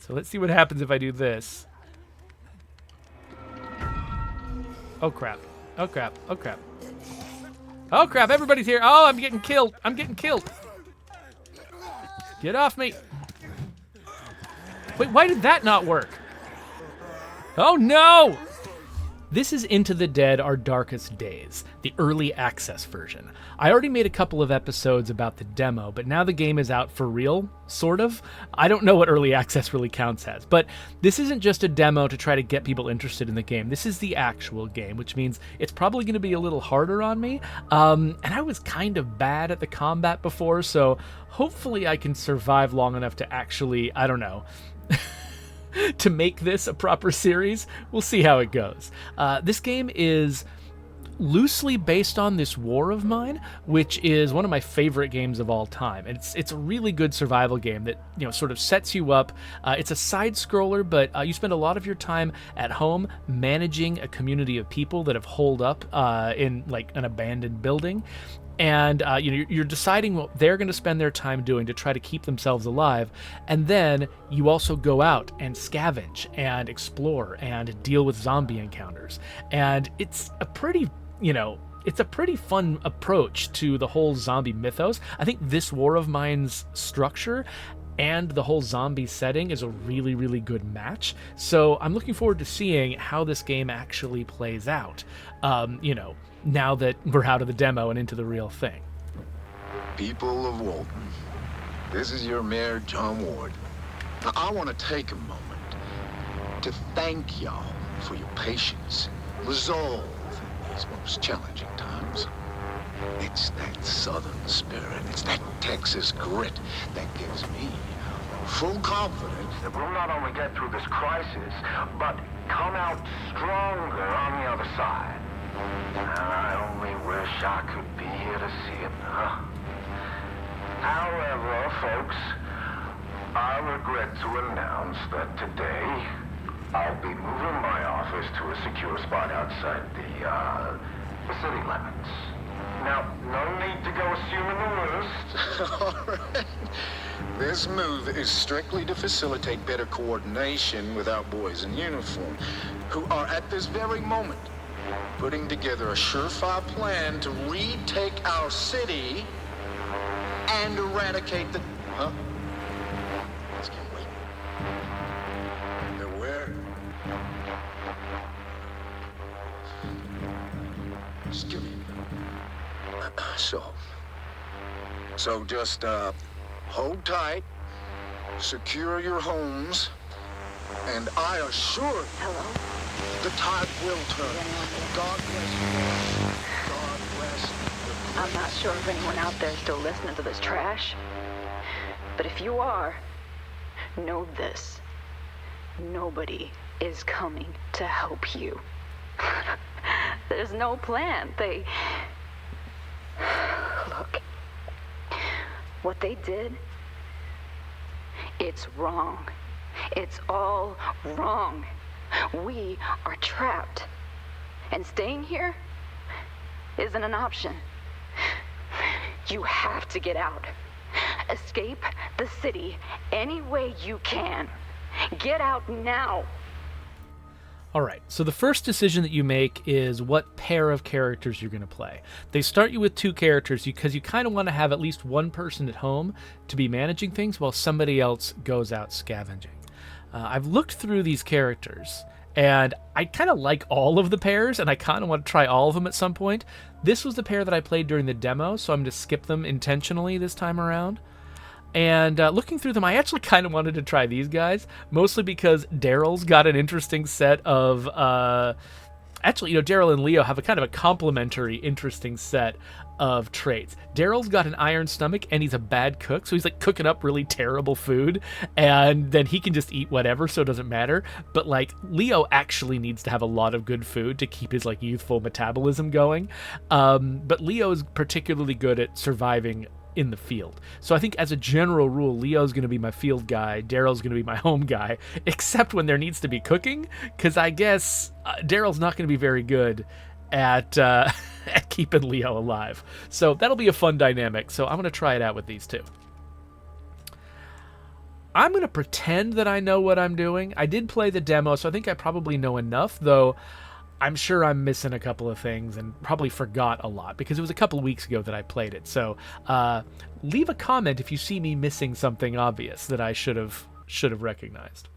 So let's see what happens if I do this. Oh, crap. Oh, crap. Oh, crap. Oh, crap. Everybody's here. Oh, I'm getting killed. I'm getting killed. Get off me. Wait, why did that not work? Oh, no! This is Into the Dead, Our Darkest Days, the early access version. I already made a couple of episodes about the demo, but now the game is out for real, sort of. I don't know what early access really counts as, but this isn't just a demo to try to get people interested in the game. This is the actual game, which means it's probably going to be a little harder on me. And I was kind of bad at the combat before, so hopefully I can survive long enough to actually, I don't know, to make this a proper series. We'll see how it goes. This game is loosely based on this war of mine, which is one of my favorite games of all time. And it's a really good survival game that, you know, sort of sets you up. It's a side scroller, but you spend a lot of your time at home managing a community of people that have holed up in like an abandoned building. And you're deciding what they're going to spend their time doing to try to keep themselves alive. And then you also go out and scavenge and explore and deal with zombie encounters. And it's a pretty, it's a pretty fun approach to the whole zombie mythos. I think this War of Mine's structure and the whole zombie setting is a really, really good match. So I'm looking forward to seeing how this game actually plays out, now that we're out of the demo and into the real thing. People of Walton, this is your mayor, John Ward. Now, I want to take a moment to thank y'all for your patience and resolve in these most challenging times. It's that Southern spirit, it's that Texas grit that gives me full confidence that we'll not only get through this crisis, but come out stronger on the other side. And I only wish I could be here to see it, huh? However, folks, I regret to announce that today I'll be moving my office to a secure spot outside the city limits. Now, no need to go assuming the worst. All right. This move is strictly to facilitate better coordination with our boys in uniform, who are at this very moment putting together a surefire plan to retake our city and eradicate the... Huh? Let's get waiting. They're where? Excuse me. So just hold tight, secure your homes, and I assure you, hello, the tide will turn. God bless you. God bless you. I'm not sure if anyone out there is still listening to this trash, but if you are, know this. Nobody is coming to help you. There's no plan. Look, what they did, it's wrong. It's all wrong. We are trapped. And staying here isn't an option. You have to get out. Escape the city any way you can. Get out now. All right, so the first decision that you make is what pair of characters you're going to play. They start you with two characters because you kind of want to have at least one person at home to be managing things while somebody else goes out scavenging. I've looked through these characters, and I kind of like all of the pairs, and I kind of want to try all of them at some point. This was the pair that I played during the demo, so I'm going to skip them intentionally this time around. And looking through them, I actually kind of wanted to try these guys, mostly because Darrel's got an interesting set of... Darrel and Leo have a kind of a complementary, interesting set of traits. Darrel's got an iron stomach, and he's a bad cook, so he's like cooking up really terrible food, and then he can just eat whatever, so it doesn't matter. But like Leo actually needs to have a lot of good food to keep his like youthful metabolism going. But Leo is particularly good at surviving in the field. So I think as a general rule, Leo's going to be my field guy, Darrel's going to be my home guy, except when there needs to be cooking, because I guess Darrel's not going to be very good at at keeping Leo alive. So that'll be a fun dynamic. So I'm going to try it out with these two. I'm going to pretend that I know what I'm doing. I did play the demo, so I think I probably know enough, though I'm sure I'm missing a couple of things and probably forgot a lot because it was a couple of weeks ago that I played it. So leave a comment if you see me missing something obvious that I should have recognized.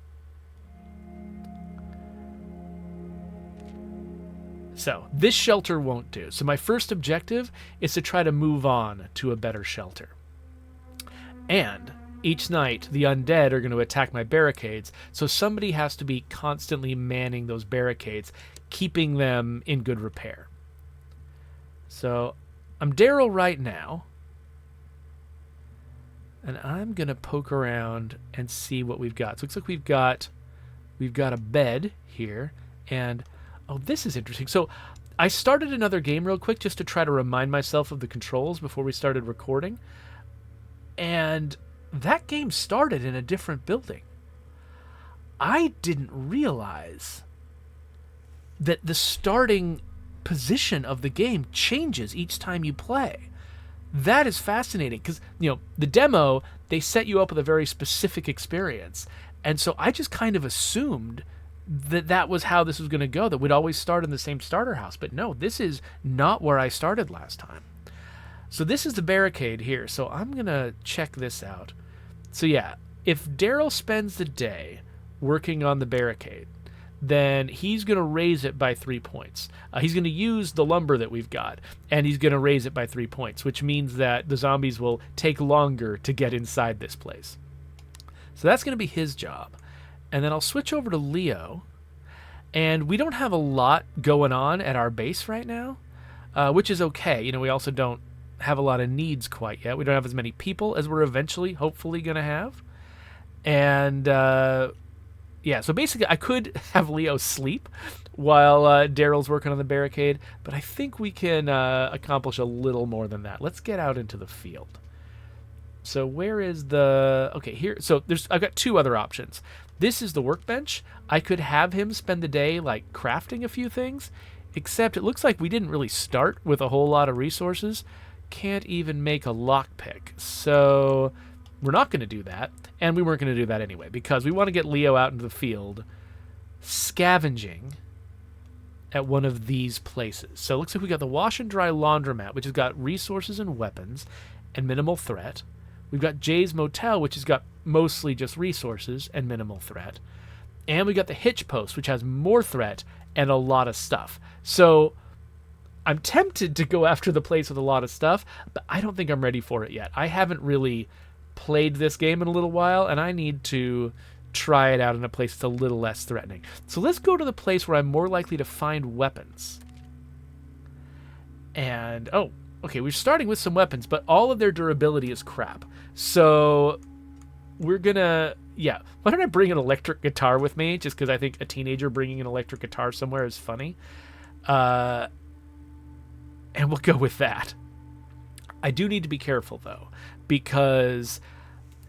So this shelter won't do. So my first objective is to try to move on to a better shelter. And each night, the undead are going to attack my barricades, so somebody has to be constantly manning those barricades, keeping them in good repair. So I'm Darrel right now, and I'm going to poke around and see what we've got. So it looks like we've got a bed here, and oh, this is interesting. So I started another game real quick just to try to remind myself of the controls before we started recording, and that game started in a different building. I didn't realize that the starting position of the game changes each time you play. That is fascinating because, the demo, they set you up with a very specific experience. And so I just kind of assumed that was how this was going to go, that we'd always start in the same starter house. But no, this is not where I started last time. So this is the barricade here. So I'm going to check this out. So yeah, if Darrel spends the day working on the barricade, then he's going to raise it by 3 points. He's going to use the lumber that we've got, and he's going to raise it by 3 points, which means that the zombies will take longer to get inside this place. So that's going to be his job. And then I'll switch over to Leo, and we don't have a lot going on at our base right now, which is okay. We also don't have a lot of needs quite yet. We don't have as many people as we're eventually, hopefully, going to have. And, yeah, so basically I could have Leo sleep while Darrel's working on the barricade, but I think we can accomplish a little more than that. Let's get out into the field. So where is the... Okay, here. So I've got two other options. This is the workbench. I could have him spend the day, crafting a few things, except it looks like we didn't really start with a whole lot of resources. Can't even make a lockpick. So we're not going to do that, and we weren't going to do that anyway, because we want to get Leo out into the field scavenging at one of these places. So it looks like we got the wash and dry laundromat, which has got resources and weapons and minimal threat. We've got Jay's Motel, which has got mostly just resources and minimal threat. And we got the Hitch Post, which has more threat and a lot of stuff. So I'm tempted to go after the place with a lot of stuff, but I don't think I'm ready for it yet. I haven't really played this game in a little while, and I need to try it out in a place that's a little less threatening. So let's go to the place where I'm more likely to find weapons. And, oh, okay, we're starting with some weapons, but all of their durability is crap. So we're gonna, yeah, why don't I bring an electric guitar with me, just because I think a teenager bringing an electric guitar somewhere is funny. And we'll go with that. I do need to be careful, though, because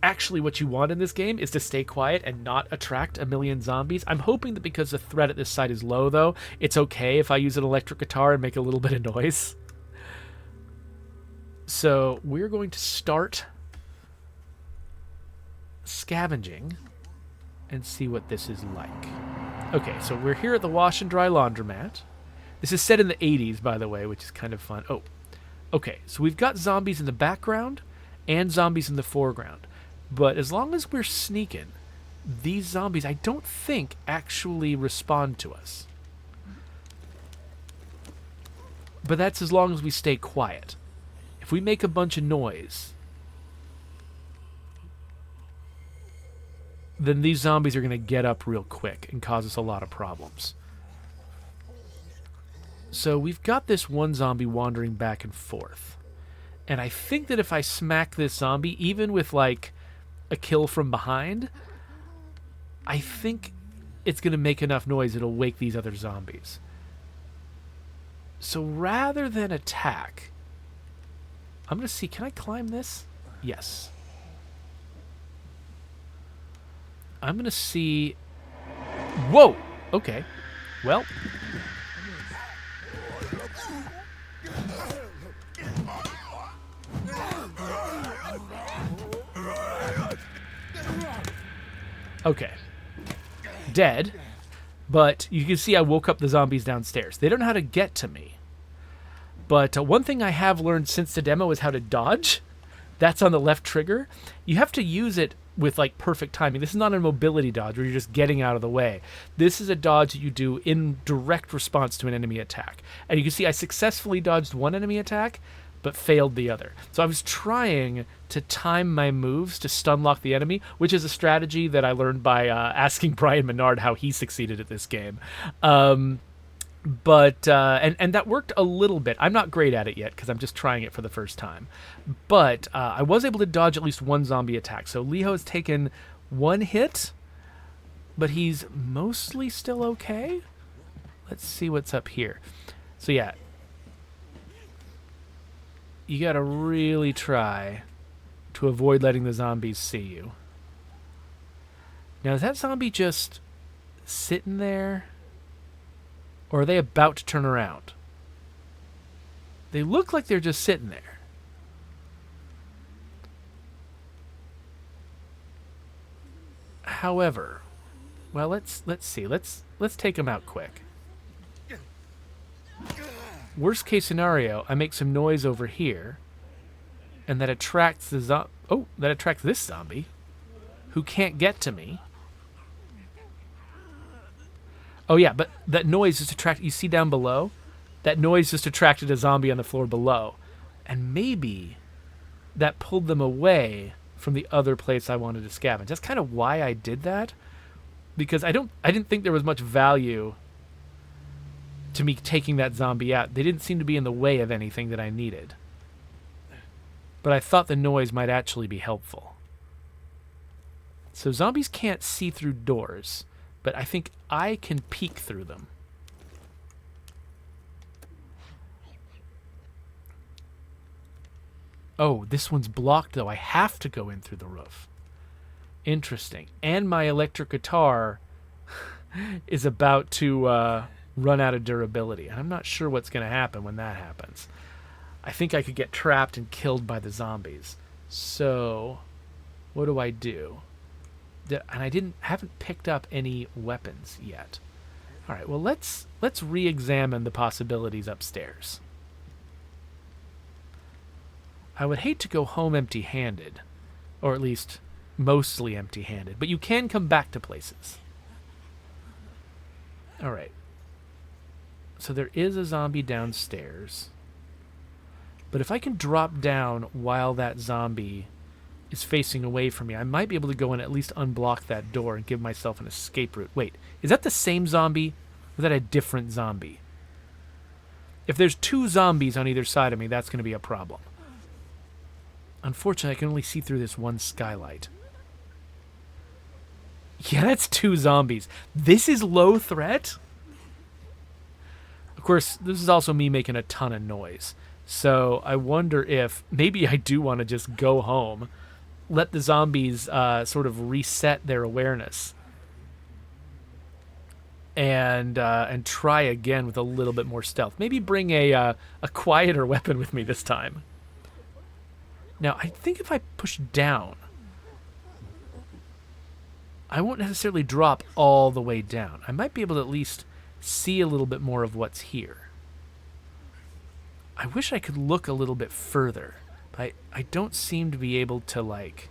actually what you want in this game is to stay quiet and not attract a million zombies. I'm hoping that because the threat at this site is low, though, it's okay if I use an electric guitar and make a little bit of noise. So we're going to start scavenging and see what this is like. Okay, so we're here at the wash and dry laundromat. This is set in the 80s, by the way, which is kind of fun. Oh, okay, so we've got zombies in the background and zombies in the foreground. But as long as we're sneaking, these zombies, I don't think, actually respond to us. But that's as long as we stay quiet. If we make a bunch of noise, then these zombies are going to get up real quick and cause us a lot of problems. So we've got this one zombie wandering back and forth. And I think that if I smack this zombie, even with, like, a kill from behind, I think it's going to make enough noise it'll wake these other zombies. So rather than attack, I'm going to see, can I climb this? Yes. I'm going to see... Whoa! Okay. Well... Okay. Dead. But you can see I woke up the zombies downstairs. They don't know how to get to me. But one thing I have learned since the demo is how to dodge. That's on the left trigger. You have to use it with like perfect timing. This is not a mobility dodge where you're just getting out of the way. This is a dodge that you do in direct response to an enemy attack. And you can see I successfully dodged one enemy attack, but failed the other. So I was trying to time my moves to stun lock the enemy, which is a strategy that I learned by asking Brian Menard how he succeeded at this game. But that worked a little bit. I'm not great at it yet because I'm just trying it for the first time. But I was able to dodge at least one zombie attack. So Leo has taken one hit, but he's mostly still okay. Let's see what's up here. So yeah, you gotta really try to avoid letting the zombies see you. Now, is that zombie just sitting there? Or are they about to turn around? They look like they're just sitting there. However, well, let's see. Let's take them out quick. Worst case scenario, I make some noise over here, and that attracts the that attracts this zombie, who can't get to me. Oh yeah, but that noise just attracted. You see down below, that noise just attracted a zombie on the floor below, and maybe that pulled them away from the other place I wanted to scavenge. That's kind of why I did that, because I didn't think there was much value to me taking that zombie out. They didn't seem to be in the way of anything that I needed. But I thought the noise might actually be helpful. So zombies can't see through doors, but I think I can peek through them. Oh, this one's blocked, though. I have to go in through the roof. Interesting. And my electric guitar is about to run out of durability. And I'm not sure what's going to happen when that happens. I think I could get trapped and killed by the zombies. So, what do I do? And I haven't picked up any weapons yet. All right, well, let's re-examine the possibilities upstairs. I would hate to go home empty-handed, or at least mostly empty-handed, but you can come back to places. All right. So there is a zombie downstairs. But if I can drop down while that zombie is facing away from me, I might be able to go and at least unblock that door and give myself an escape route. Wait, is that the same zombie? Or is that a different zombie? If there's two zombies on either side of me, that's going to be a problem. Unfortunately, I can only see through this one skylight. Yeah, that's two zombies. This is low threat? Of course, this is also me making a ton of noise. So I wonder if maybe I do want to just go home, let the zombies sort of reset their awareness, and try again with a little bit more stealth. Maybe bring a quieter weapon with me this time. Now, I think if I push down, I won't necessarily drop all the way down. I might be able to at least see a little bit more of what's here. I wish I could look a little bit further, but I don't seem to be able to, like,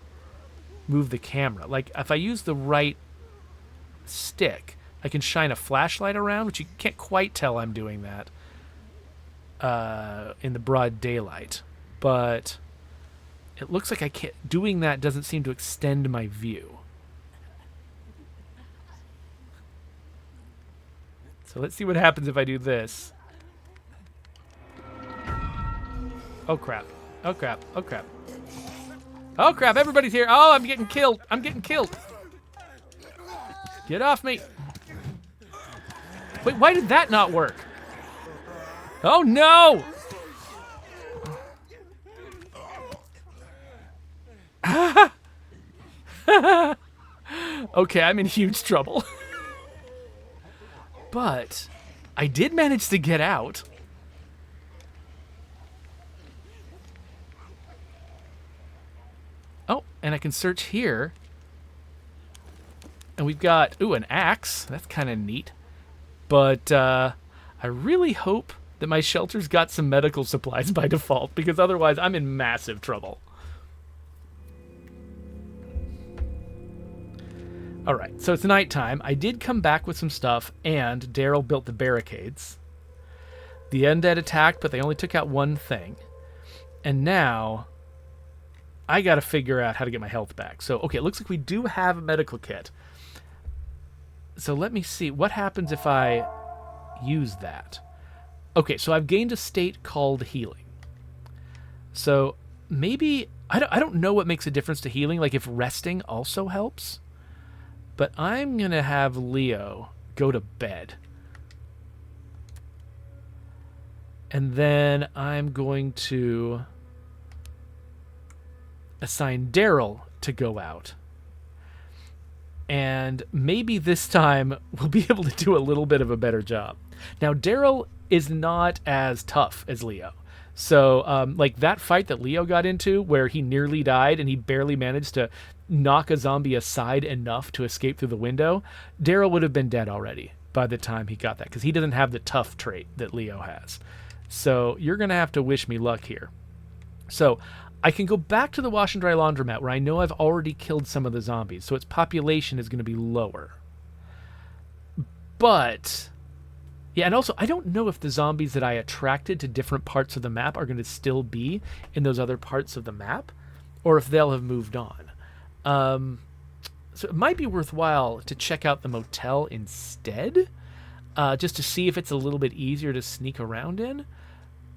move the camera. Like, if I use the right stick, I can shine a flashlight around, which you can't quite tell I'm doing that in the broad daylight. But it looks like I can't. Doing that doesn't seem to extend my view. So let's see what happens if I do this. Oh, crap. Oh, crap. Oh, crap. Oh, crap. Everybody's here. Oh, I'm getting killed. I'm getting killed. Get off me. Wait, why did that not work? Oh, no. Okay, I'm in huge trouble. But I did manage to get out. Oh, and I can search here. And we've got, an axe. That's kind of neat. But I really hope that my shelter's got some medical supplies by default, because otherwise I'm in massive trouble. All right, so it's nighttime. I did come back with some stuff, and Darrel built the barricades. The undead attacked, but they only took out one thing. And now I got to figure out how to get my health back. So, okay, it looks like we do have a medical kit. So let me see. What happens if I use that? Okay, so I've gained a state called healing. So maybe... I don't know what makes a difference to healing, like if resting also helps. But I'm going to have Leo go to bed. And then I'm going to assign Darrel to go out. And maybe this time we'll be able to do a little bit of a better job. Now, Darrel is not as tough as Leo. So, like that fight that Leo got into where he nearly died and he barely managed to knock a zombie aside enough to escape through the window, Darrel would have been dead already by the time he got that, because he doesn't have the tough trait that Leo has. So you're going to have to wish me luck here. So I can go back to the wash and dry laundromat where I know I've already killed some of the zombies, so its population is going to be lower. But... yeah, and also, I don't know if the zombies that I attracted to different parts of the map are going to still be in those other parts of the map, or if they'll have moved on. So it might be worthwhile to check out the motel instead, just to see if it's a little bit easier to sneak around in.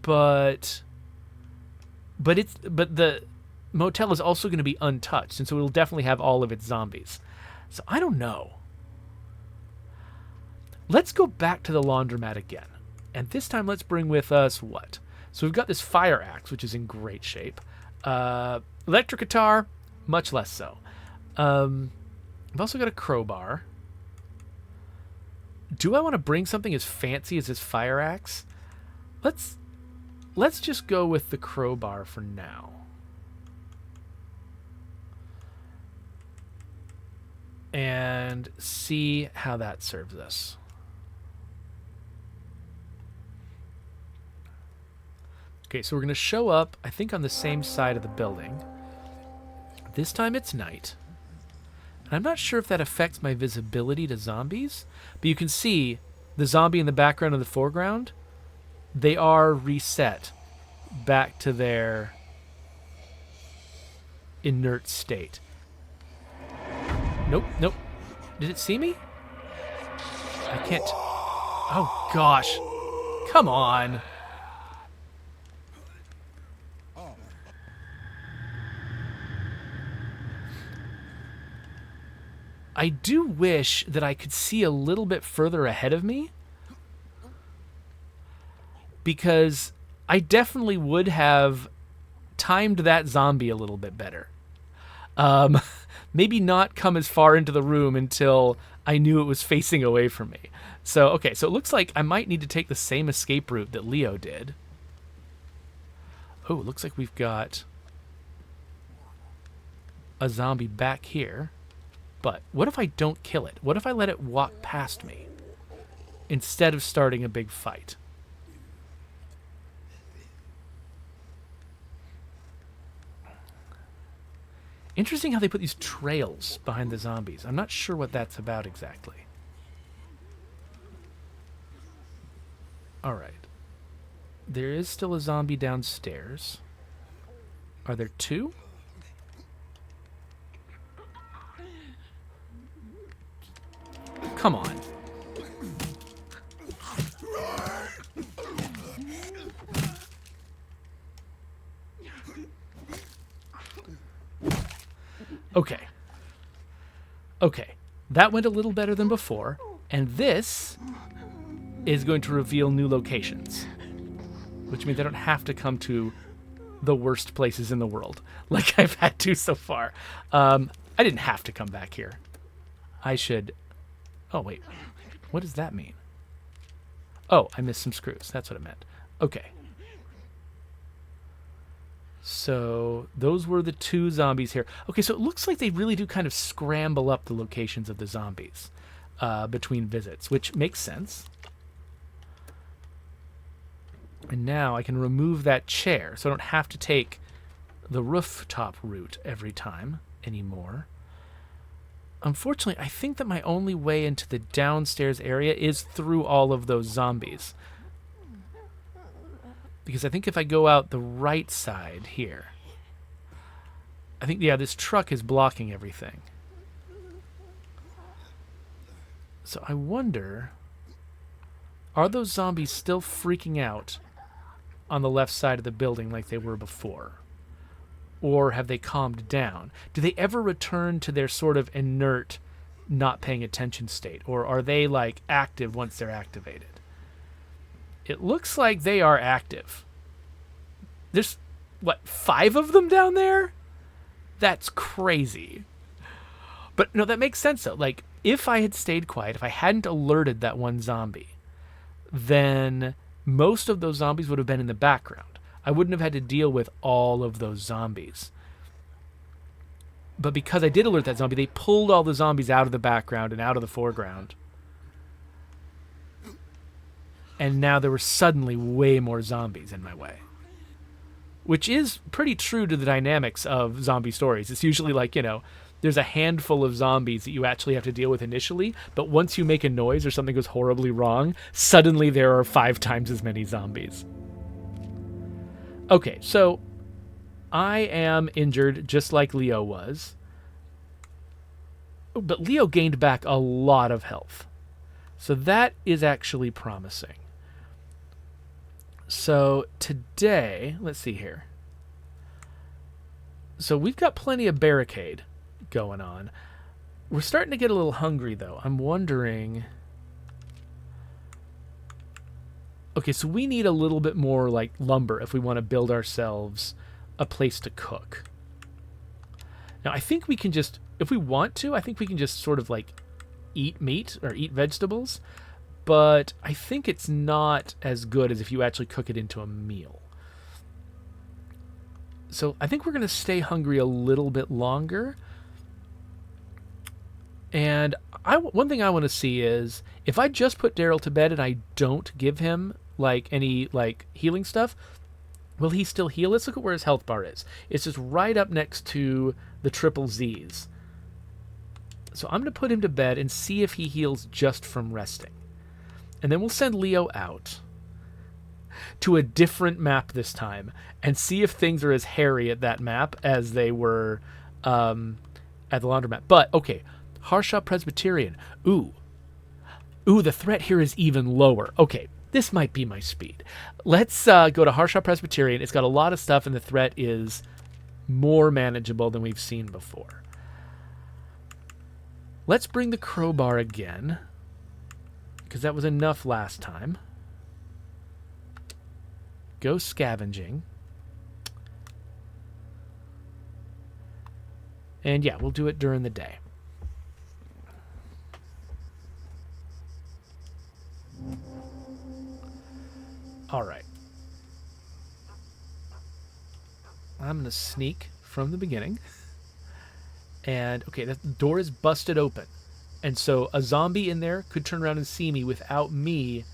But the motel is also going to be untouched, and so it'll definitely have all of its zombies. So I don't know. Let's go back to the laundromat again. And this time let's bring with us what? So we've got this fire axe, which is in great shape. Electric guitar, much less so. I've also got a crowbar. Do I want to bring something as fancy as this fire axe? Let's just go with the crowbar for now. And see how that serves us. Okay, so we're going to show up, I think, on the same side of the building. This time it's night. And I'm not sure if that affects my visibility to zombies, but you can see the zombie in the background and the foreground. They are reset back to their inert state. Nope. Did it see me? I can't... oh, gosh. Come on. I do wish that I could see a little bit further ahead of me, because I definitely would have timed that zombie a little bit better. Maybe not come as far into the room until I knew it was facing away from me. So, okay, so it looks like I might need to take the same escape route that Leo did. Oh, it looks like we've got a zombie back here. But what if I don't kill it? What if I let it walk past me instead of starting a big fight? Interesting how they put these trails behind the zombies. I'm not sure what that's about exactly. All right. There is still a zombie downstairs. Are there two? Come on. Okay. That went a little better than before, and this is going to reveal new locations, which means I don't have to come to the worst places in the world like I've had to so far. I didn't have to come back here. I should... oh, wait. What does that mean? Oh, I missed some screws. That's what it meant. Okay. So those were the 2 zombies here. Okay, so it looks like they really do kind of scramble up the locations of the zombies between visits, which makes sense. And now I can remove that chair, so I don't have to take the rooftop route every time anymore. Unfortunately, I think that my only way into the downstairs area is through all of those zombies. Because I think if I go out the right side here, I think, yeah, this truck is blocking everything. So I wonder, are those zombies still freaking out on the left side of the building like they were before? Or have they calmed down? Do they ever return to their sort of inert, not paying attention state? Or are they, like, active once they're activated? It looks like they are active. There's, what, 5 of them down there? That's crazy. But, no, that makes sense, though. Like, if I had stayed quiet, if I hadn't alerted that one zombie, then most of those zombies would have been in the background. I wouldn't have had to deal with all of those zombies. But because I did alert that zombie, they pulled all the zombies out of the background and out of the foreground. And now there were suddenly way more zombies in my way. Which is pretty true to the dynamics of zombie stories. It's usually like, you know, there's a handful of zombies that you actually have to deal with initially, but once you make a noise or something goes horribly wrong, suddenly there are 5 times as many zombies. Okay, so I am injured just like Leo was. But Leo gained back a lot of health. So that is actually promising. So today, let's see here. So we've got plenty of barricade going on. We're starting to get a little hungry, though. I'm wondering... Okay, so we need a little bit more, like, lumber if we want to build ourselves a place to cook. Now, I think we can just, if we want to, I think we can just sort of, like, eat meat or eat vegetables. But I think it's not as good as if you actually cook it into a meal. So I think we're going to stay hungry a little bit longer. And one thing I want to see is, if I just put Darrel to bed and I don't give him like any like healing stuff, will he still heal? Let's look at where his health bar is. It's just right up next to the triple Z's. So I'm going to put him to bed and see if he heals just from resting. And then we'll send Leo out to a different map this time and see if things are as hairy at that map as they were at the laundromat. But, okay, Harshaw Presbyterian. Ooh, the threat here is even lower. Okay, this might be my speed. Let's go to Harshaw Presbyterian. It's got a lot of stuff, and the threat is more manageable than we've seen before. Let's bring the crowbar again, because that was enough last time. Go scavenging. And yeah, we'll do it during the day. All right. I'm going to sneak from the beginning. And, okay, the door is busted open. And so a zombie in there could turn around and see me without me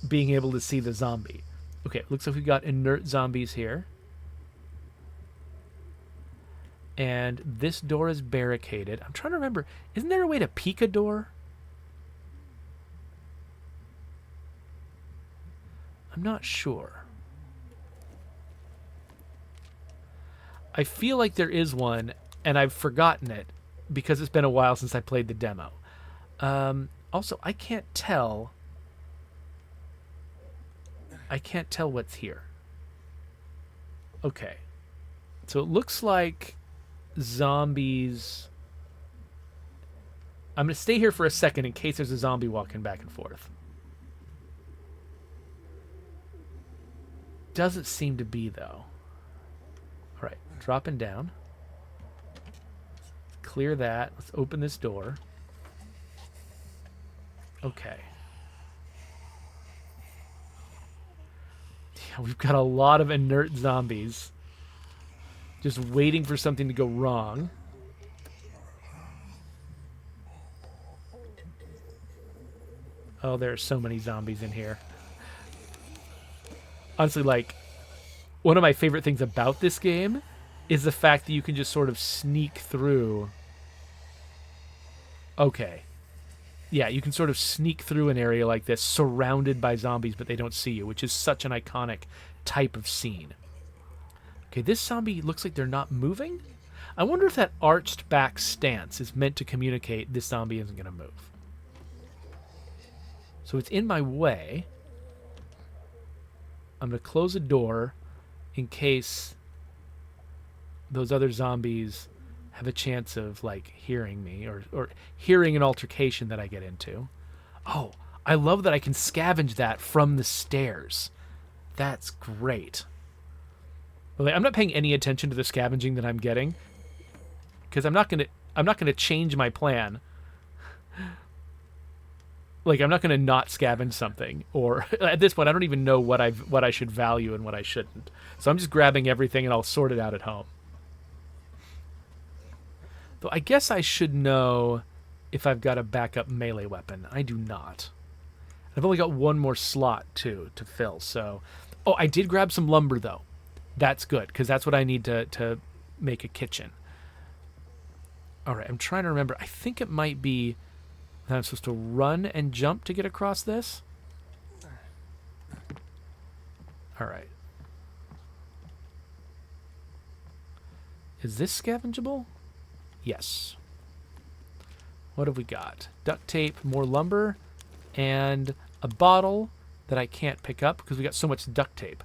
being able to see the zombie. Okay, looks like we've got inert zombies here. And this door is barricaded. I'm trying to remember, isn't there a way to peek a door? I'm not sure. I feel like there is one, and I've forgotten it because it's been a while since I played the demo. Also, I can't tell what's here. Okay. So it looks like zombies... I'm going to stay here for a second in case there's a zombie walking back and forth. Doesn't seem to be, though. All right, dropping down. Clear that. Let's open this door. Okay. Yeah, we've got a lot of inert zombies Just waiting for something to go wrong. Oh, there are so many zombies in here. Honestly, like, one of my favorite things about this game is the fact that you can just sort of sneak through. Okay. Yeah, you can sort of sneak through an area like this, surrounded by zombies, but they don't see you, which is such an iconic type of scene. Okay, this zombie looks like they're not moving. I wonder if that arched back stance is meant to communicate this zombie isn't going to move. So it's in my way. I'm going to close a door in case those other zombies have a chance of, like, hearing me or hearing an altercation that I get into. Oh, I love that I can scavenge that from the stairs. That's great. Well, I'm not paying any attention to the scavenging that I'm getting because I'm not gonna change my plan. Like, I'm not gonna not scavenge something, or at this point I don't even know what I should value and what I shouldn't. So I'm just grabbing everything and I'll sort it out at home. Though I guess I should know if I've got a backup melee weapon. I do not. I've only got one more slot, too, to fill. So, oh, I did grab some lumber, though. That's good, because that's what I need to make a kitchen. All right, I'm trying to remember. I think it might be that I'm supposed to run and jump to get across this. All right. Is this scavengeable? Yes. What have we got? Duct tape, more lumber, and a bottle that I can't pick up because we got so much duct tape.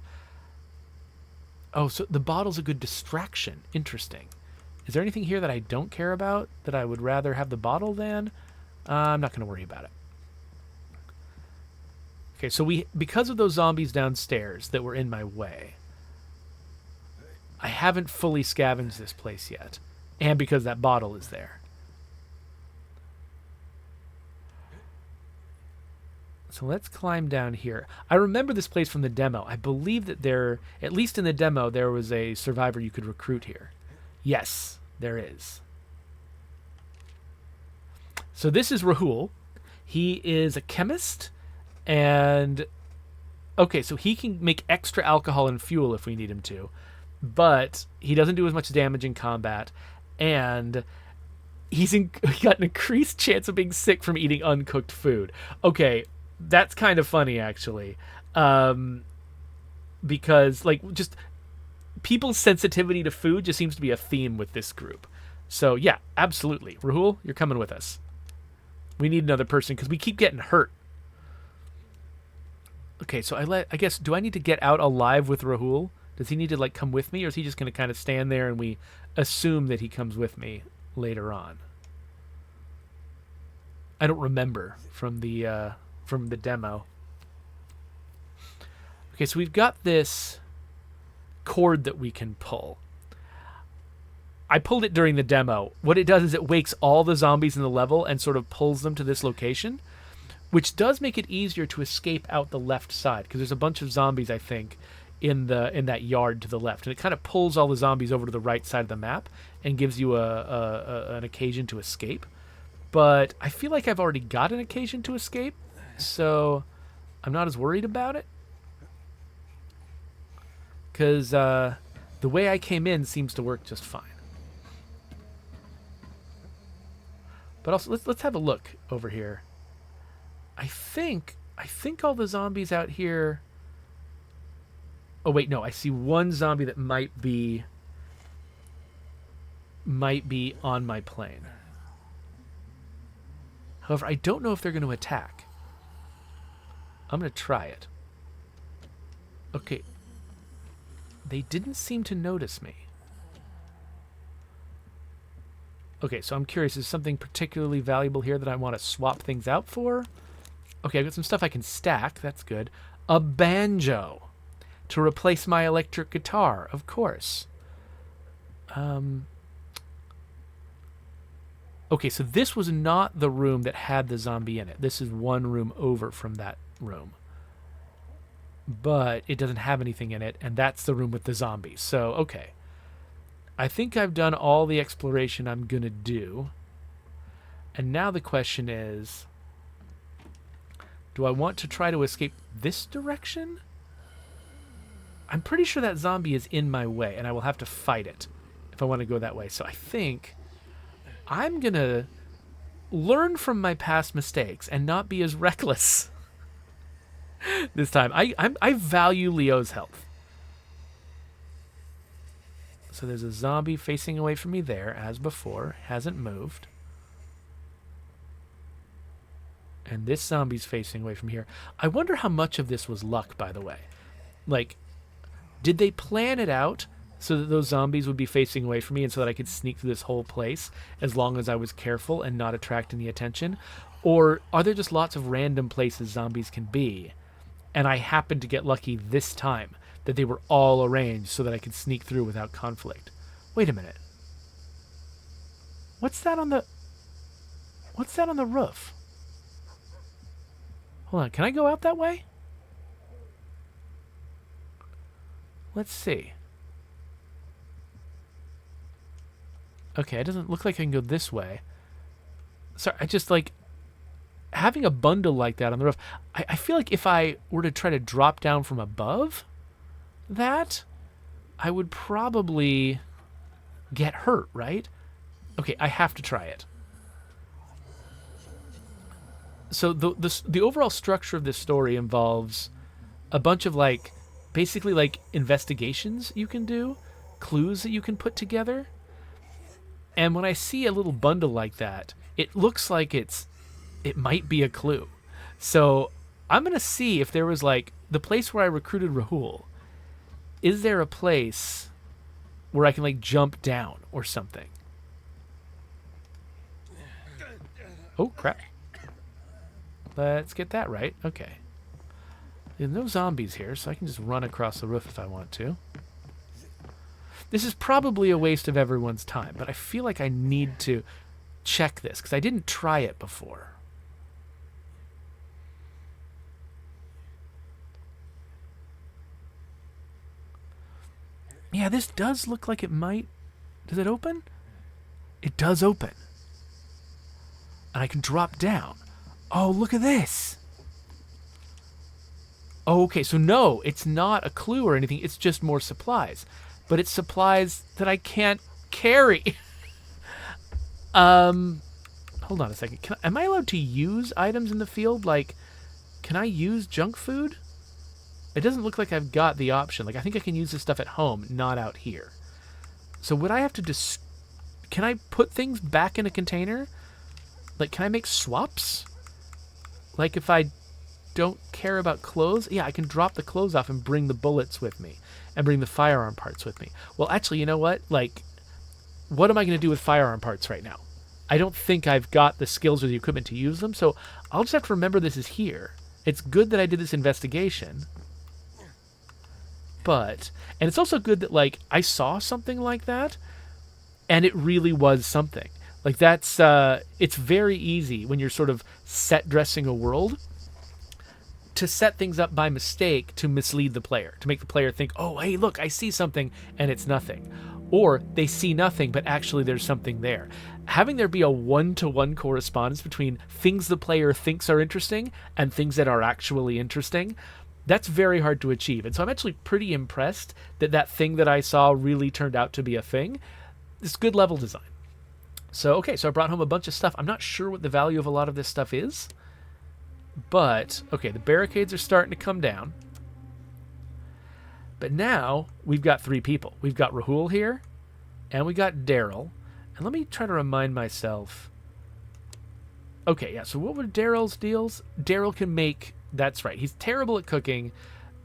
Oh, so the bottle's a good distraction. Interesting. Is there anything here that I don't care about that I would rather have the bottle than? I'm not going to worry about it. Okay, so because of those zombies downstairs that were in my way, I haven't fully scavenged this place yet. And because that bottle is there. So let's climb down here. I remember this place from the demo. I believe that at least in the demo, there was a survivor you could recruit here. Yes, there is. So this is Rahul. He is a chemist. And, okay, so he can make extra alcohol and fuel if we need him to. But he doesn't do as much damage in combat. And he got an increased chance of being sick from eating uncooked food. Okay, that's kind of funny, actually. Because, like, just people's sensitivity to food just seems to be a theme with this group. So, yeah, absolutely. Rahul, you're coming with us. We need another person because we keep getting hurt. Okay, so I guess, do I need to get out alive with Rahul? Does he need to, like, come with me, or is he just going to kind of stand there and we assume that he comes with me later on? I don't remember from the demo. Okay, so we've got this cord that we can pull. I pulled it during the demo. What it does is it wakes all the zombies in the level and sort of pulls them to this location, which does make it easier to escape out the left side, because there's a bunch of zombies, I think, in that yard to the left, and it kind of pulls all the zombies over to the right side of the map and gives you an occasion to escape. But I feel like I've already got an occasion to escape, so I'm not as worried about it, because the way I came in seems to work just fine. But also, let's have a look over here. I think all the zombies out here. Oh wait, no, I see one zombie that might be on my plane. However, I don't know if they're going to attack. I'm going to try it. Okay. They didn't seem to notice me. Okay, so I'm curious, is something particularly valuable here that I want to swap things out for? Okay, I've got some stuff I can stack. That's good. A banjo to replace my electric guitar, of course. Okay, so this was not the room that had the zombie in it. This is one room over from that room. But it doesn't have anything in it, and that's the room with the zombies. So, okay. I think I've done all the exploration I'm going to do. And now the question is, do I want to try to escape this direction? I'm pretty sure that zombie is in my way, and I will have to fight it if I want to go that way. So I think I'm going to learn from my past mistakes and not be as reckless this time. I value Leo's health. So there's a zombie facing away from me there, as before. Hasn't moved. And this zombie's facing away from here. I wonder how much of this was luck, by the way. Like, did they plan it out so that those zombies would be facing away from me and so that I could sneak through this whole place as long as I was careful and not attract any attention? Or are there just lots of random places zombies can be, and I happened to get lucky this time that they were all arranged so that I could sneak through without conflict? Wait a minute. What's that on the roof? Hold on, can I go out that way? Let's see. Okay, it doesn't look like I can go this way. Sorry, I just like having a bundle like that on the roof. I feel like if I were to try to drop down from above that, I would probably get hurt, right? Okay, I have to try it. So the overall structure of this story involves a bunch of like basically like investigations you can do, clues that you can put together. And when I see a little bundle like that, it looks like it might be a clue. So I'm going to see if there was like the place where I recruited Rahul. Is there a place where I can like jump down or something? Oh, crap. Let's get that right. Okay. There's no zombies here, so I can just run across the roof if I want to. This is probably a waste of everyone's time, but I feel like I need to check this because I didn't try it before. Yeah, this does look like it might... Does it open? It does open. And I can drop down. Oh, look at this. Oh, okay, so no, it's not a clue or anything. It's just more supplies. But it's supplies that I can't carry. Hold on a second. Am I allowed to use items in the field? Like, can I use junk food? It doesn't look like I've got the option. Like, I think I can use this stuff at home, not out here. So would I have to can I put things back in a container? Like, can I make swaps? Like, if I don't care about clothes, yeah, I can drop the clothes off and bring the bullets with me and bring the firearm parts with me. Well, actually, you know what? Like, what am I going to do with firearm parts right now? I don't think I've got the skills or the equipment to use them, so I'll just have to remember this is here. It's good that I did this investigation, and it's also good that, like, I saw something like that, and it really was something. Like, that's, it's very easy when you're sort of set dressing a world to set things up by mistake to mislead the player, to make the player think, oh, hey, look, I see something, and it's nothing. Or they see nothing, but actually there's something there. Having there be a one-to-one correspondence between things the player thinks are interesting and things that are actually interesting, that's very hard to achieve. And so I'm actually pretty impressed that that thing that I saw really turned out to be a thing. It's good level design. So, okay, so I brought home a bunch of stuff. I'm not sure what the value of a lot of this stuff is. But, okay, the barricades are starting to come down. But now we've got 3 people. We've got Rahul here, and we got Darrel. And let me try to remind myself. Okay, yeah, so what were Darrel's deals? Darrel can make, that's right, he's terrible at cooking,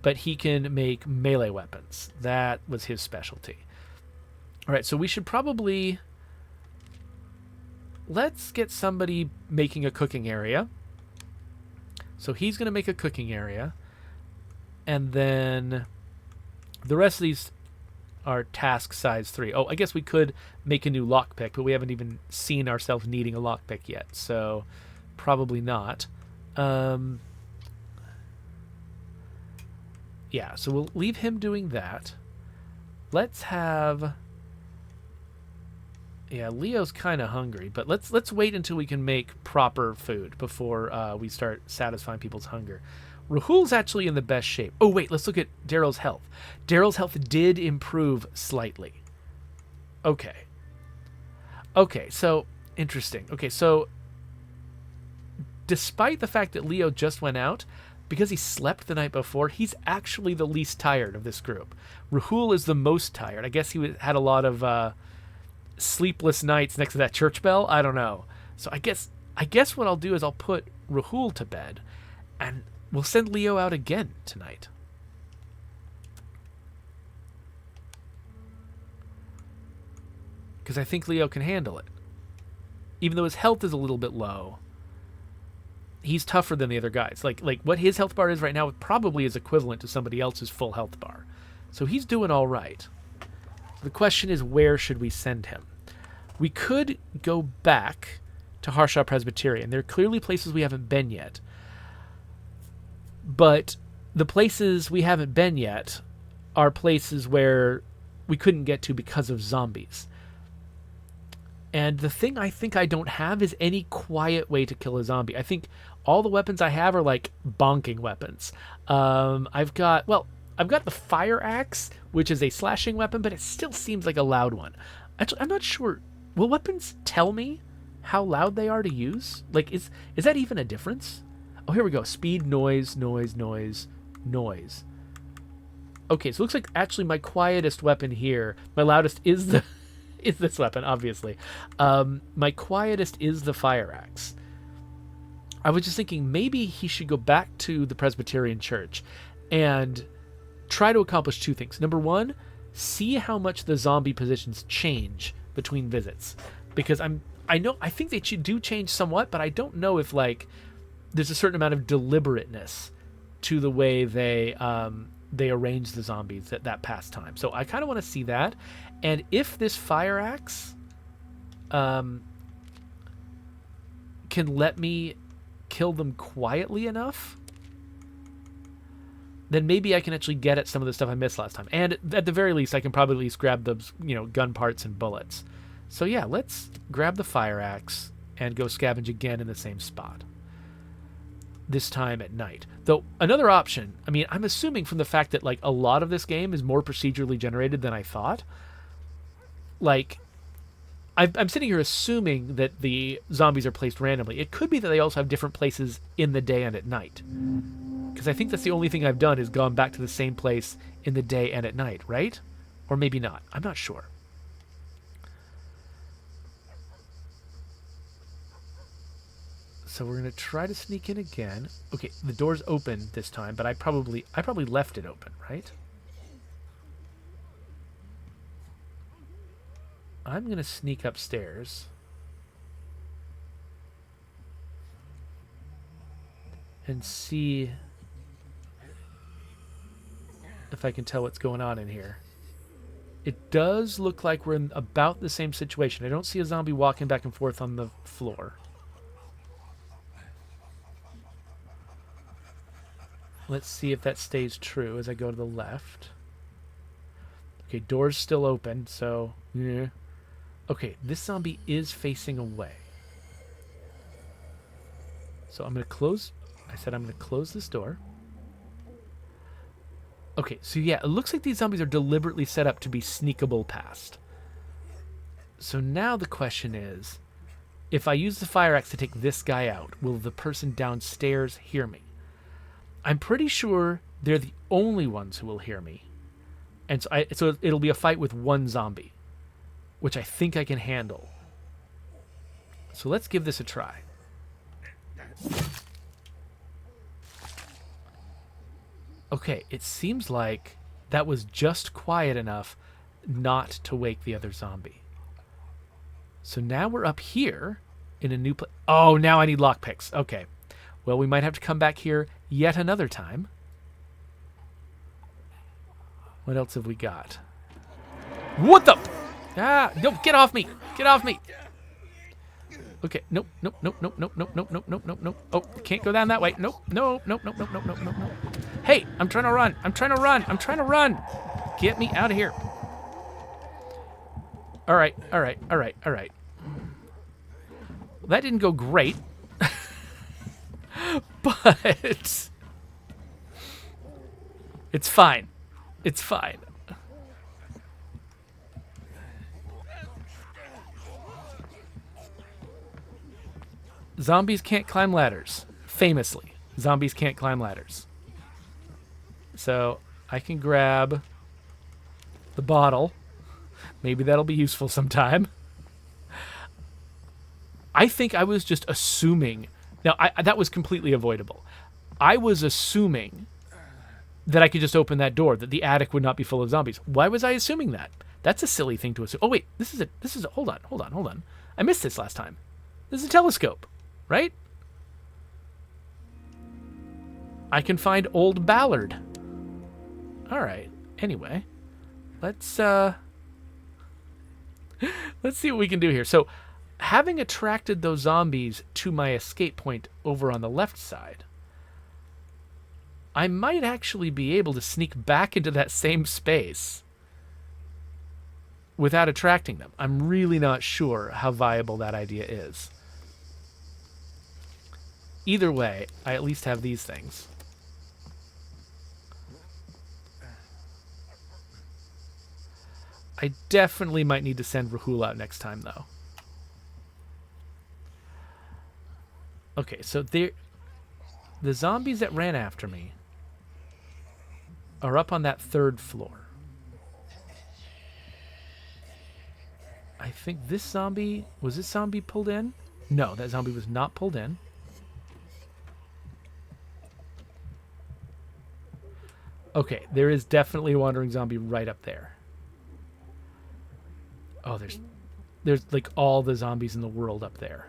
but he can make melee weapons. That was his specialty. All right, so we should probably... Let's get somebody making a cooking area. So he's going to make a cooking area. And then the rest of these are task size 3. Oh, I guess we could make a new lockpick, but we haven't even seen ourselves needing a lockpick yet. So probably not. Yeah, so we'll leave him doing that. Let's have Yeah, Leo's kind of hungry, but let's wait until we can make proper food before we start satisfying people's hunger. Rahul's actually in the best shape. Oh, wait, let's look at Darrel's health. Darrel's health did improve slightly. Okay. Okay, so, interesting. Okay, so, despite the fact that Leo just went out, because he slept the night before, he's actually the least tired of this group. Rahul is the most tired. I guess he had a lot of sleepless nights next to that church bell. I don't know. So I guess what I'll do is I'll put Rahul to bed, and we'll send Leo out again tonight. Because I think Leo can handle it. Even though his health is a little bit low, he's tougher than the other guys. Like what his health bar is right now probably is equivalent to somebody else's full health bar. So he's doing all right. The question is, where should we send him? We could go back to Harshaw Presbyterian. There are clearly places we haven't been yet. But the places we haven't been yet are places where we couldn't get to because of zombies. And the thing I think I don't have is any quiet way to kill a zombie. I think all the weapons I have are like bonking weapons. I've got the fire axe, which is a slashing weapon, but it still seems like a loud one. Actually, I'm not sure. Will weapons tell me how loud they are to use? Like, is that even a difference? Oh, here we go. Speed, noise, noise, noise, noise. Okay, so it looks like actually my quietest weapon here, my loudest is the is this weapon, obviously. My quietest is the fire axe. I was just thinking maybe he should go back to the Presbyterian church and try to accomplish two things. Number one, see how much the zombie positions change between visits, because I think they do change somewhat, but I don't know if like there's a certain amount of deliberateness to the way they arrange the zombies at that past time. So I kind of want to see that, and if this fire axe can let me kill them quietly enough, then maybe I can actually get at some of the stuff I missed last time. And at the very least, I can probably at least grab those, gun parts and bullets. So yeah, let's grab the fire axe and go scavenge again in the same spot. This time at night. Though, another option, I'm assuming from the fact that, like, a lot of this game is more procedurally generated than I thought. Like, I'm sitting here assuming that the zombies are placed randomly. It could be that they also have different places in the day and at night. Because I think that's the only thing I've done is gone back to the same place in the day and at night, right? Or maybe not. I'm not sure. So we're going to try to sneak in again. Okay, the door's open this time, but I probably left it open, right? I'm going to sneak upstairs. And see if I can tell what's going on in here. It does look like we're in about the same situation. I don't see a zombie walking back and forth on the floor. Let's see if that stays true as I go to the left. Okay, door's still open, so yeah. Okay, this zombie is facing away. So I'm going to close... I said I'm going to close this door. Okay, so yeah, it looks like these zombies are deliberately set up to be sneakable past. So now the question is, if I use the fire axe to take this guy out, will the person downstairs hear me? I'm pretty sure they're the only ones who will hear me. And so it'll be a fight with one zombie, which I think I can handle. So let's give this a try. Okay, it seems like that was just quiet enough not to wake the other zombie. So now we're up here in a new place. Oh, now I need lockpicks. Okay. Well, we might have to come back here yet another time. What else have we got? What the? Ah, no, get off me. Get off me. Okay, nope. Oh, can't go down that way. Nope. Hey, I'm trying to run. I'm trying to run. Get me out of here. All right. That didn't go great. But it's fine. It's fine. Zombies can't climb ladders. Famously, zombies can't climb ladders. So I can grab the bottle. Maybe that'll be useful sometime. I think I was just assuming. Now, that was completely avoidable. I was assuming that I could just open that door, that the attic would not be full of zombies. Why was I assuming that? That's a silly thing to assume. Oh, wait. This is hold on. I missed this last time. This is a telescope, right? I can find old Ballard. All right. Anyway, let's see what we can do here. So, having attracted those zombies to my escape point over on the left side, I might actually be able to sneak back into that same space without attracting them. I'm really not sure how viable that idea is. Either way, I at least have these things. I definitely might need to send Rahul out next time, though. Okay, so the zombies that ran after me are up on that 3rd floor. I think this zombie... Was this zombie pulled in? No, that zombie was not pulled in. Okay, there is definitely a wandering zombie right up there. Oh, there's like all the zombies in the world up there.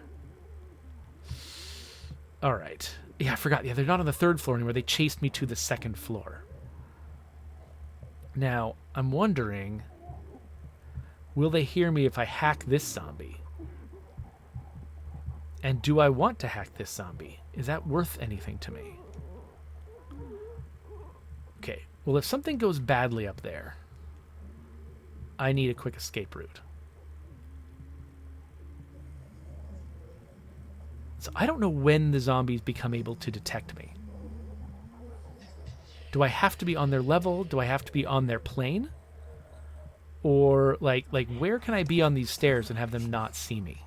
All right. Yeah, I forgot. Yeah, they're not on the 3rd floor anymore. They chased me to the 2nd floor. Now, I'm wondering, will they hear me if I hack this zombie? And do I want to hack this zombie? Is that worth anything to me? Okay. Well, if something goes badly up there, I need a quick escape route. So I don't know when the zombies become able to detect me. Do I have to be on their level? Do I have to be on their plane? Or like where can I be on these stairs and have them not see me?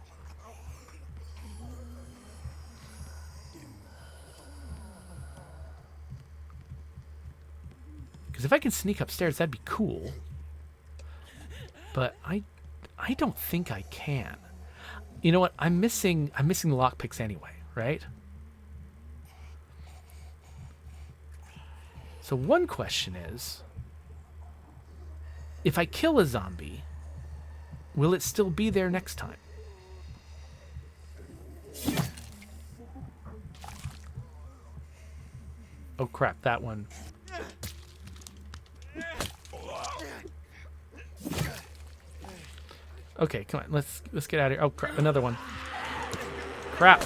Because if I can sneak upstairs, that'd be cool. But I don't think I can. You know what? I'm missing the lockpicks anyway, right? So one question is, if I kill a zombie, will it still be there next time? Oh crap, that one. Okay, come on, let's get out of here. Oh crap, another one. Crap.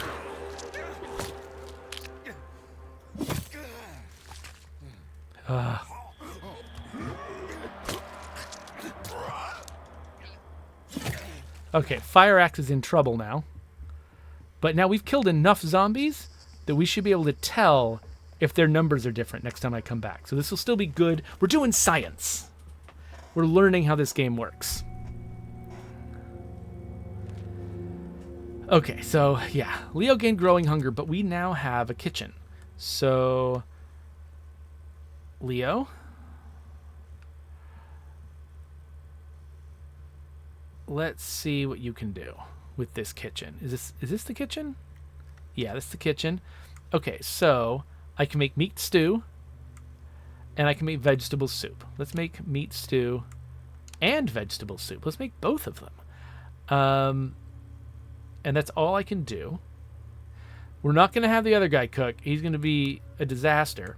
Okay, Fire Axe is in trouble now. But now we've killed enough zombies that we should be able to tell if their numbers are different next time I come back. So this will still be good. We're doing science. We're learning how this game works. Okay, so yeah, Leo gained growing hunger, but we now have a kitchen. So, Leo, let's see what you can do with this kitchen. Is this the kitchen? Yeah, this is the kitchen. Okay, so I can make meat stew, and I can make vegetable soup. Let's make meat stew and vegetable soup. Let's make both of them. And that's all I can do. We're not going to have the other guy cook. He's going to be a disaster.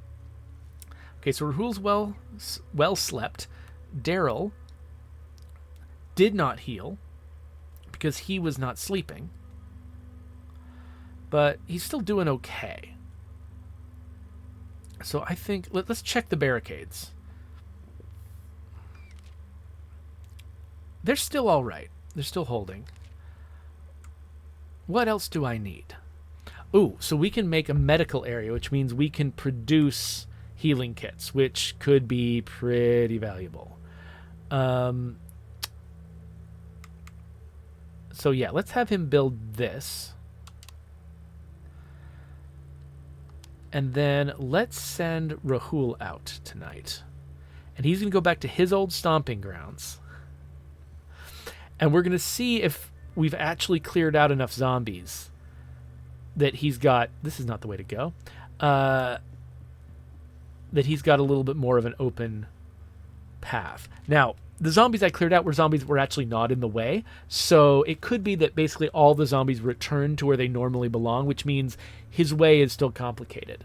Okay, so Rahul's well slept. Darrel did not heal because he was not sleeping. But he's still doing okay. So I think... Let's check the barricades. They're still all right. they're still holding. What else do I need? Ooh, so we can make a medical area, which means we can produce healing kits, which could be pretty valuable. So yeah, let's have him build this. And then let's send Rahul out tonight. And he's going to go back to his old stomping grounds. And we're going to see if we've actually cleared out enough zombies that he's got... This is not the way to go. That he's got a little bit more of an open path. Now, the zombies I cleared out were zombies that were actually not in the way. So it could be that basically all the zombies return to where they normally belong, which means his way is still complicated.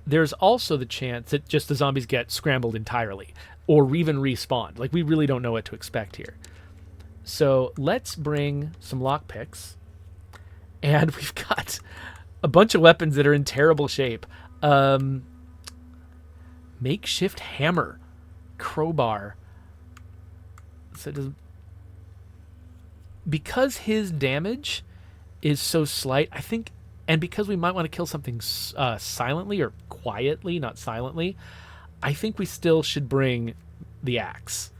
There's also the chance that just the zombies get scrambled entirely or even respawned. Like, we really don't know what to expect here. So let's bring some lockpicks. And we've got a bunch of weapons that are in terrible shape. Makeshift hammer. Crowbar. So it doesn't... Because his damage is so slight, I think... And because we might want to kill something silently or quietly, not silently, I think we still should bring the axe,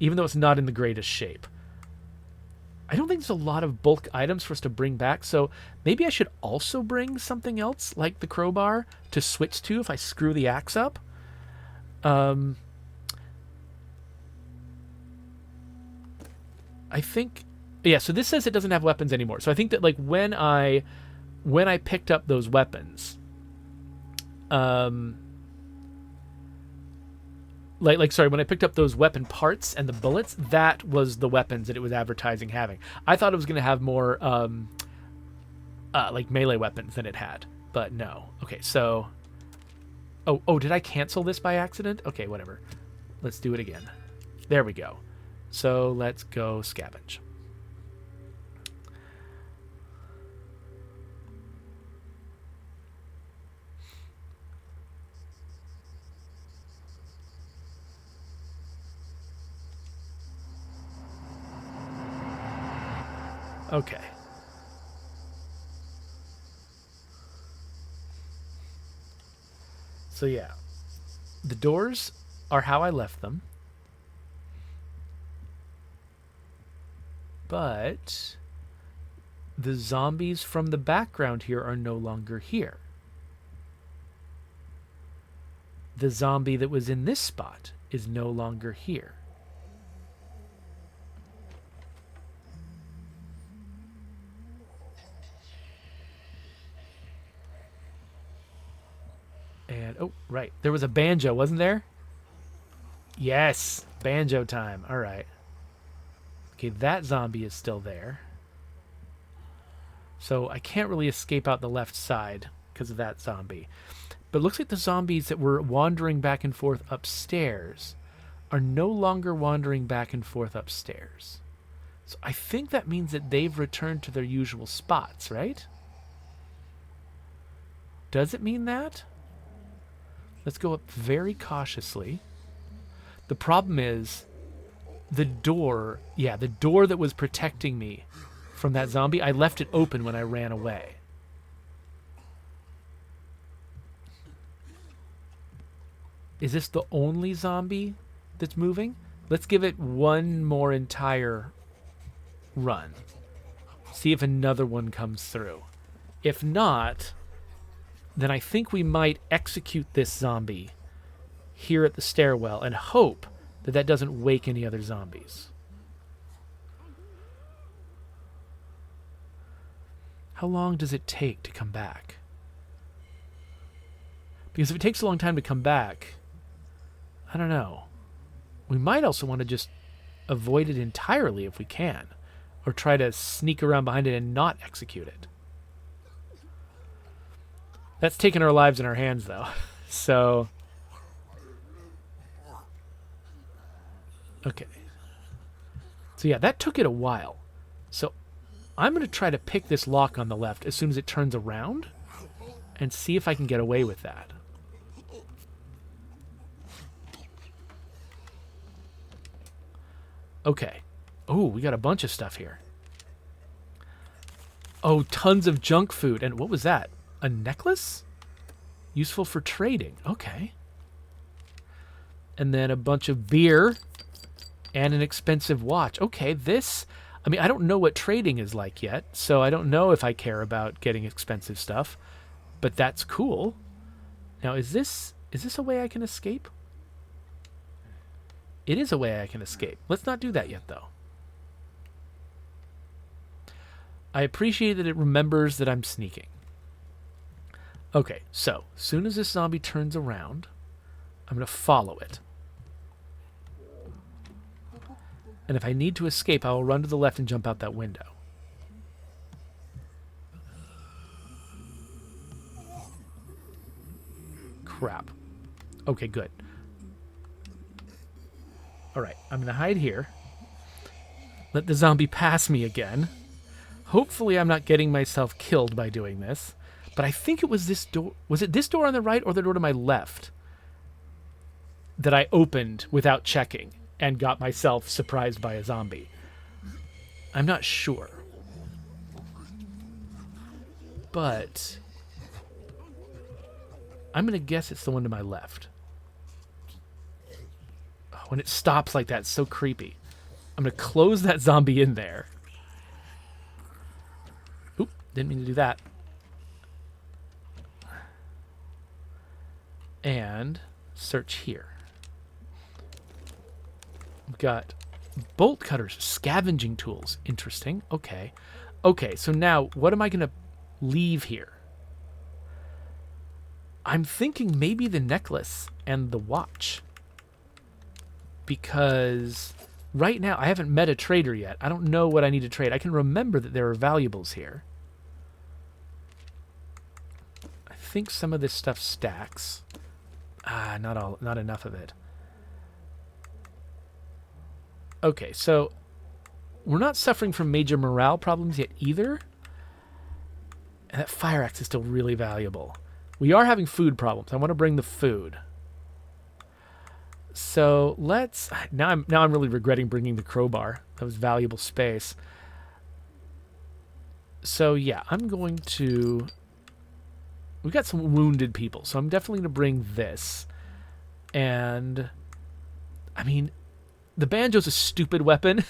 even though it's not in the greatest shape. I don't think there's a lot of bulk items for us to bring back, so maybe I should also bring something else, like the crowbar, to switch to if I screw the axe up. I think... Yeah, so this says it doesn't have weapons anymore. So I think that, like, when I picked up those weapons, when I picked up those weapon parts and the bullets, that was the weapons that it was advertising having. I thought it was going to have more, like melee weapons than it had, but no. Okay, so, oh, did I cancel this by accident? Okay, whatever. Let's do it again. There we go. So let's go scavenge. Okay. So yeah, the doors are how I left them. But the zombies from the background here are no longer here. The zombie that was in this spot is no longer here. And, oh, right. There was a banjo, wasn't there? Yes. Banjo time. All right. Okay, that zombie is still there. So I can't really escape out the left side because of that zombie. But it looks like the zombies that were wandering back and forth upstairs are no longer wandering back and forth upstairs. So I think that means that they've returned to their usual spots, right? Does it mean that? Let's go up very cautiously. The problem is the door that was protecting me from that zombie, I left it open when I ran away. Is this the only zombie that's moving? Let's give it one more entire run. See if another one comes through. If not, then I think we might execute this zombie here at the stairwell and hope that that doesn't wake any other zombies. How long does it take to come back? Because if it takes a long time to come back, I don't know. We might also want to just avoid it entirely if we can, or try to sneak around behind it and not execute it. That's taking our lives in our hands, though. So, okay. So yeah, that took it a while. So I'm going to try to pick this lock on the left as soon as it turns around and see if I can get away with that. Okay. Oh, we got a bunch of stuff here. Oh, tons of junk food. And what was that? A necklace? Useful for trading. Okay. And then a bunch of beer and an expensive watch. Okay, this... I mean, I don't know what trading is like yet, so I don't know if I care about getting expensive stuff, but that's cool. Now, is this a way I can escape? It is a way I can escape. Let's not do that yet, though. I appreciate that it remembers that I'm sneaking. Okay, so, as soon as this zombie turns around, I'm going to follow it. And if I need to escape, I will run to the left and jump out that window. Crap. Okay, good. Alright, I'm going to hide here. Let the zombie pass me again. Hopefully I'm not getting myself killed by doing this. But I think it was this door. Was it this door on the right or the door to my left that I opened without checking and got myself surprised by a zombie? I'm not sure. But I'm going to guess it's the one to my left. Oh, when it stops like that, it's so creepy. I'm going to close that zombie in there. Oop, didn't mean to do that. And search here. We've got bolt cutters, scavenging tools. Interesting. Okay. Okay, so now what am I going to leave here? I'm thinking maybe the necklace and the watch. Because right now I haven't met a trader yet. I don't know what I need to trade. I can remember that there are valuables here. I think some of this stuff stacks. Not enough of it. Okay, so we're not suffering from major morale problems yet either. And that fire axe is still really valuable. We are having food problems. I want to bring the food. So let's... Now I'm really regretting bringing the crowbar. That was valuable space. So yeah, I'm going to... We've got some wounded people, so I'm definitely going to bring this. And... I mean, the banjo's a stupid weapon.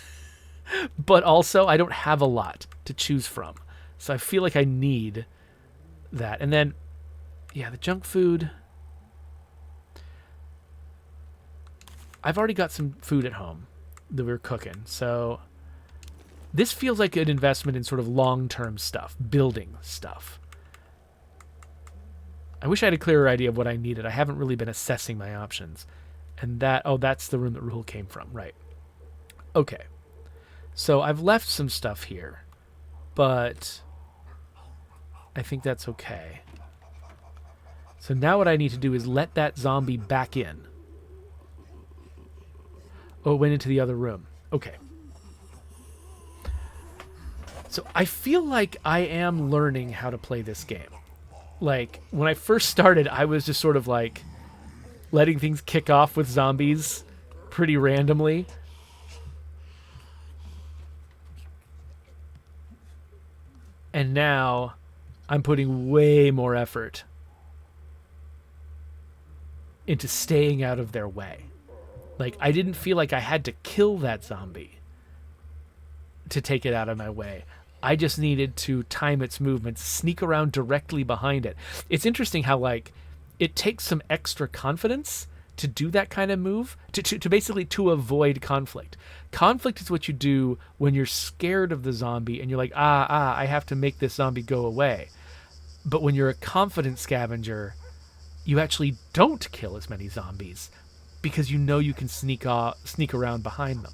But also, I don't have a lot to choose from. So I feel like I need that. And then... Yeah, the junk food. I've already got some food at home that we're cooking. So this feels like an investment in sort of long-term stuff, building stuff. I wish I had a clearer idea of what I needed. I haven't really been assessing my options. And that, oh, that's the room that Rahul came from, right. Okay. So I've left some stuff here, but I think that's okay. So now what I need to do is let that zombie back in. Oh, it went into the other room. Okay. So I feel like I am learning how to play this game. Like, when I first started, I was just sort of like letting things kick off with zombies pretty randomly. And now I'm putting way more effort into staying out of their way. Like, I didn't feel like I had to kill that zombie to take it out of my way. I just needed to time its movements, sneak around directly behind it. It's interesting how, like, it takes some extra confidence to do that kind of move, to basically to avoid conflict. Conflict is what you do when you're scared of the zombie and you're like, I have to make this zombie go away. But when you're a confident scavenger, you actually don't kill as many zombies because you know you can sneak around behind them.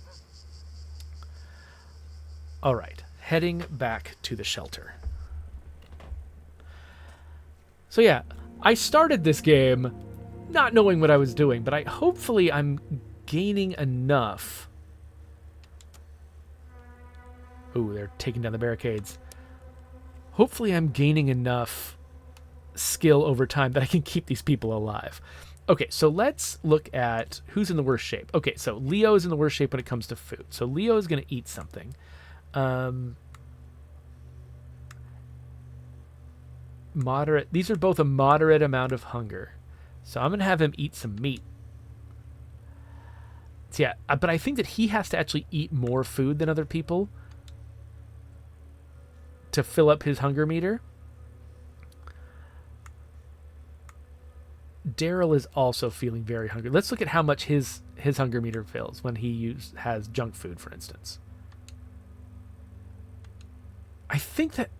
All right, heading back to the shelter. So yeah, I started this game not knowing what I was doing, but hopefully I'm gaining enough. Ooh, they're taking down the barricades. Hopefully I'm gaining enough skill over time that I can keep these people alive. Okay, so let's look at who's in the worst shape. Okay, so Leo is in the worst shape when it comes to food. So Leo is going to eat something. Moderate. These are both a moderate amount of hunger. So I'm going to have him eat some meat. So yeah, but I think that he has to actually eat more food than other people to fill up his hunger meter. Darrel is also feeling very hungry. Let's look at how much his hunger meter fills when he has junk food, for instance. I think that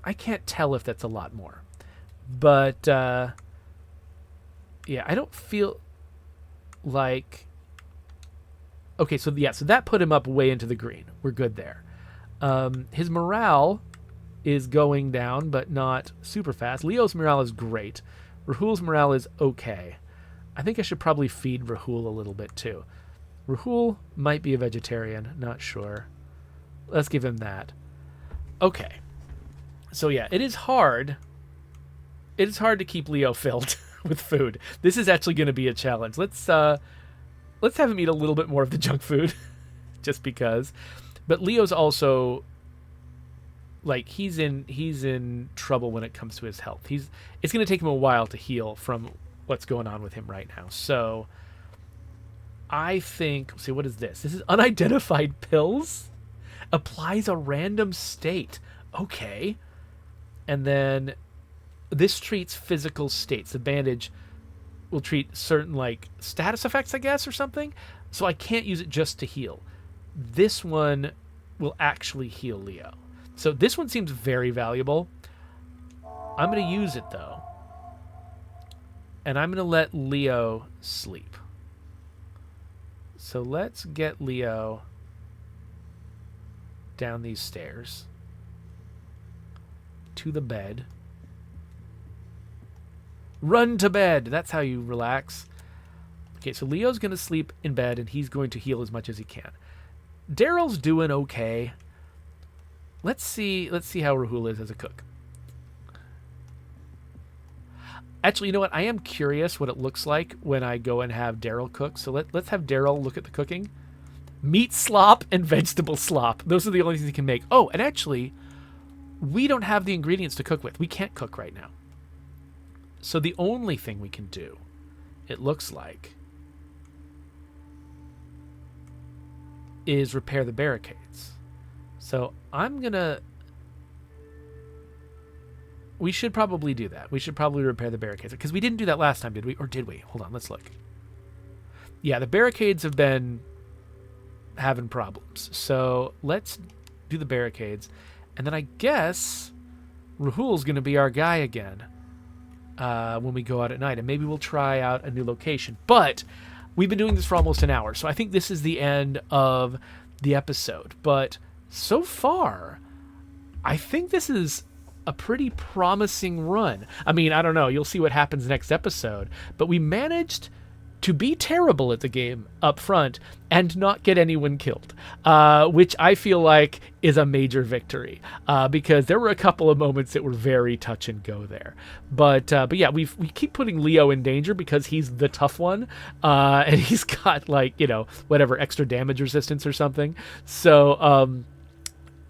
I can't tell if that's a lot more, but yeah, I don't feel like. Okay, so yeah, so that put him up way into the green. We're good there. His morale is going down, but not super fast. Leo's morale is great. Rahul's morale is okay. I think I should probably feed Rahul a little bit too. Rahul might be a vegetarian, not sure. Let's give him that. Okay. So yeah, it is hard. It is hard to keep Leo filled with food. This is actually going to be a challenge. Let's have him eat a little bit more of the junk food, just because. But Leo's also, like, he's in trouble when it comes to his health. It's going to take him a while to heal from what's going on with him right now. So I think, see, what is this? This is unidentified pills. Applies a random state. Okay. And then this treats physical states. The bandage will treat certain, like, status effects, I guess, or something. So I can't use it just to heal. This one will actually heal Leo. So this one seems very valuable. I'm going to use it, though. And I'm going to let Leo sleep. So let's get Leo down these stairs to the bed. Run to bed. That's how you relax. Okay, so Leo's going to sleep in bed, and he's going to heal as much as he can. Darrel's doing okay. Let's see how Rahul is as a cook. Actually, you know what? I am curious what it looks like when I go and have Darrel cook. So let's have Darrel look at the cooking. Meat slop and vegetable slop. Those are the only things he can make. Oh, and actually, we don't have the ingredients to cook with. We can't cook right now. So the only thing we can do, it looks like, is repair the barricades. So I'm gonna... We should probably do that. We should probably repair the barricades. Because we didn't do that last time, did we? Or did we? Hold on, let's look. Yeah, the barricades have been having problems. So let's do the barricades. And then I guess Rahul's going to be our guy again when we go out at night. And maybe we'll try out a new location. But we've been doing this for almost an hour. So I think this is the end of the episode. But so far, I think this is a pretty promising run. I mean, I don't know. You'll see what happens next episode. But we managed to be terrible at the game up front and not get anyone killed, which I feel like is a major victory, because there were a couple of moments that were very touch and go there. But yeah, we keep putting Leo in danger because he's the tough one, and he's got, like, you know, whatever, extra damage resistance or something. So,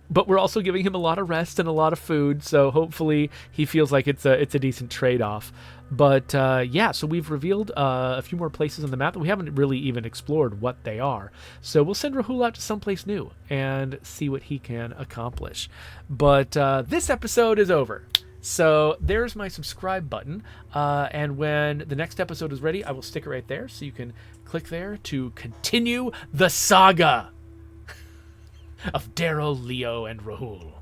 but we're also giving him a lot of rest and a lot of food, so hopefully he feels like it's a decent trade-off. But yeah, so we've revealed a few more places on the map that we haven't really even explored what they are. So we'll send Rahul out to someplace new and see what he can accomplish. But this episode is over. So there's my subscribe button. And when the next episode is ready, I will stick it right there. So you can click there to continue the saga of Darrel, Leo, and Rahul.